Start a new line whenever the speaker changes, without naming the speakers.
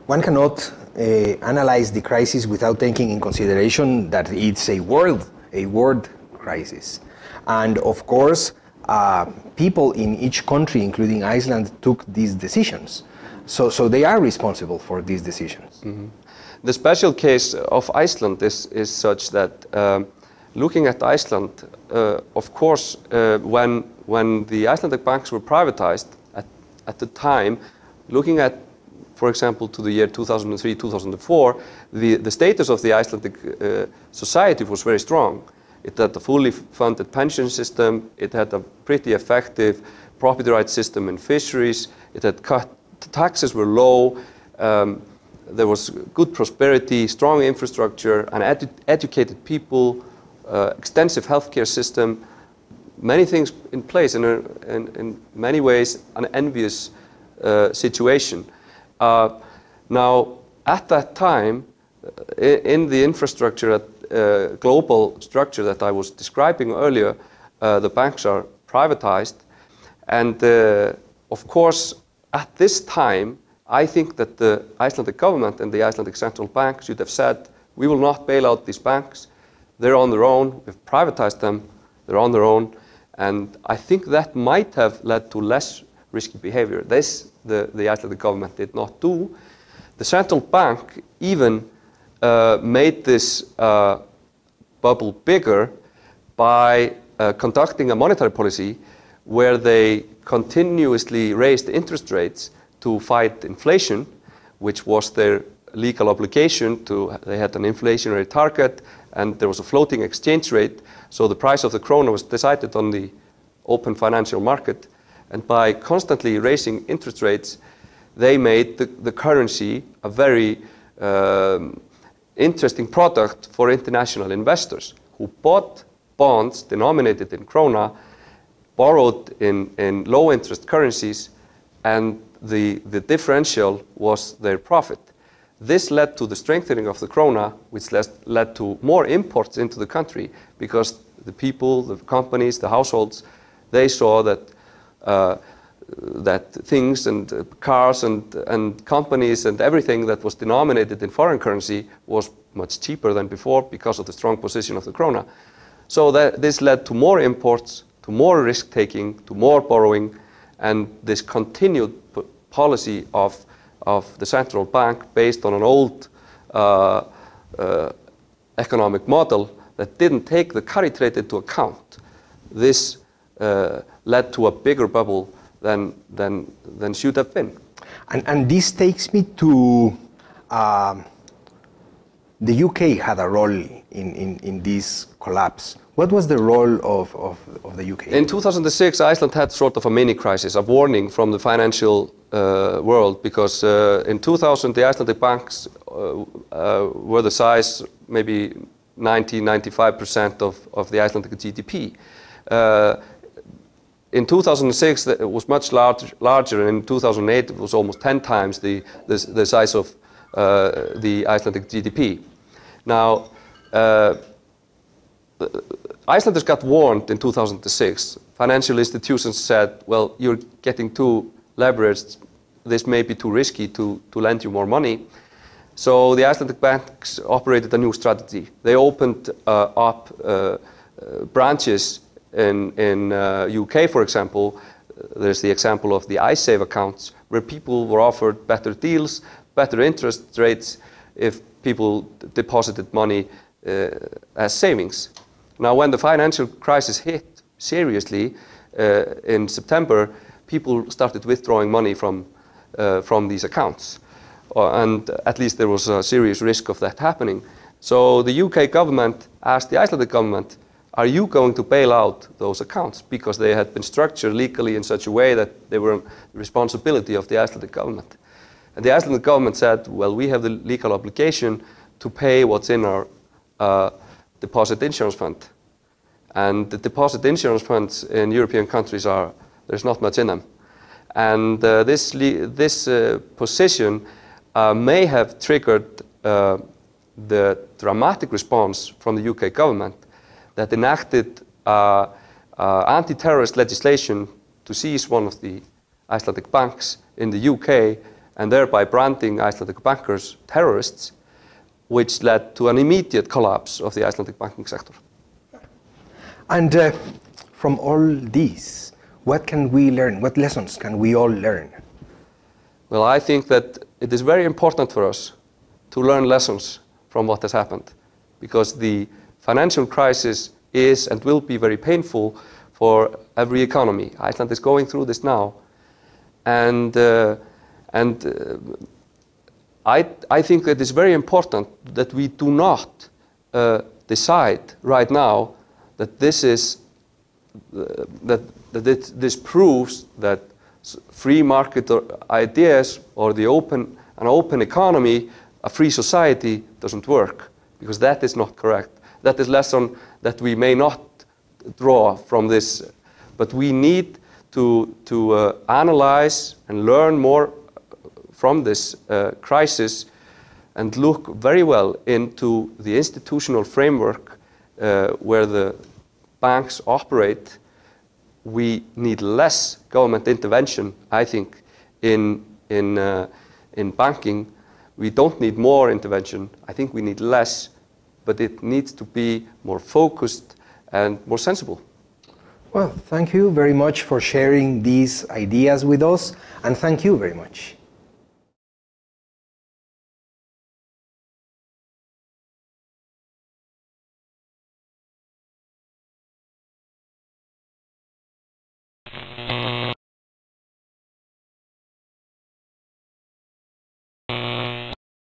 One cannot analyze the crisis without taking in consideration that it's a world crisis. And of course, people in each country, including Iceland, took these decisions. So they are responsible for these decisions.
Mm-hmm. The special case of Iceland is such that looking at Iceland, of course, when the Icelandic banks were privatized at the time, looking at, for example, to the year 2003, 2004, the status of the Icelandic society was very strong. It had a fully funded pension system, it had a pretty effective property rights system in fisheries, it had taxes were low, there was good prosperity, strong infrastructure, and educated people, extensive healthcare system, many things in place, and in many ways an envious situation. Now, at that time, in the infrastructure, global structure that I was describing earlier, the banks are privatized, and of course, at this time, I think that the Icelandic government and the Icelandic Central Bank should have said, we will not bail out these banks. They're on their own. We've privatized them. They're on their own. And I think that might have led to less risky behavior. This, the Icelandic government did not do. The Central Bank even made this bubble bigger by conducting a monetary policy where they continuously raised interest rates to fight inflation, which was their legal obligation to. They had an inflationary target, and there was a floating exchange rate, so the price of the krona was decided on the open financial market, and by constantly raising interest rates, they made the currency a very interesting product for international investors who bought bonds denominated in krona, borrowed in low interest currencies, and the differential was their profit. This led to the strengthening of the krona, which led to more imports into the country, because the people, the companies, the households, they saw that that things and cars and companies and everything that was denominated in foreign currency was much cheaper than before because of the strong position of the krona. So this led to more imports, to more risk-taking, to more borrowing, and this continued policy of the central bank based on an old economic model that didn't take the carry trade into account. This led to a bigger bubble than should have been.
And this takes me to the UK had a role in this collapse. What was the role of the UK?
In 2006, Iceland had sort of a mini crisis, a warning from the financial world, because in 2000 the Icelandic banks were the size maybe 90–95% of the Icelandic GDP. In 2006 it was much larger. In 2008 it was almost 10 times the size of the Icelandic GDP. Now, Icelanders got warned in 2006. Financial institutions said, well, you're getting too leveraged. This may be too risky to lend you more money. So the Icelandic banks operated a new strategy. They opened up branches in UK, for example. There's the example of the iSave accounts, where people were offered better deals, better interest rates if people deposited money as savings. Now, when the financial crisis hit seriously in September, people started withdrawing money from these accounts. And at least there was a serious risk of that happening. So the UK government asked the Icelandic government, are you going to bail out those accounts? Because they had been structured legally in such a way that they were the responsibility of the Icelandic government. And the Icelandic government said, well, we have the legal obligation to pay what's in our deposit insurance fund. And the deposit insurance funds in European countries there's not much in them. And this position may have triggered the dramatic response from the UK government that enacted anti-terrorist legislation to seize one of the Icelandic banks in the UK and thereby branding Icelandic bankers terrorists, which led to an immediate collapse of the Icelandic banking sector.
And from all these, what can we learn? What lessons can we all learn?
Well, I think that it is very important for us to learn lessons from what has happened, because the financial crisis is and will be very painful for every economy. Iceland is going through this now, and I think that it's very important that we do not decide right now that this proves that free market ideas or an open economy, a free society doesn't work, because that is not correct. That is a lesson that we may not draw from this, but we need to analyze and learn more from this crisis and look very well into the institutional framework where the banks operate. We need less government intervention, I think, in banking. We don't need more intervention. I think we need less, but it needs to be more focused and more sensible.
Well, thank you very much for sharing these ideas with us, and thank you very much.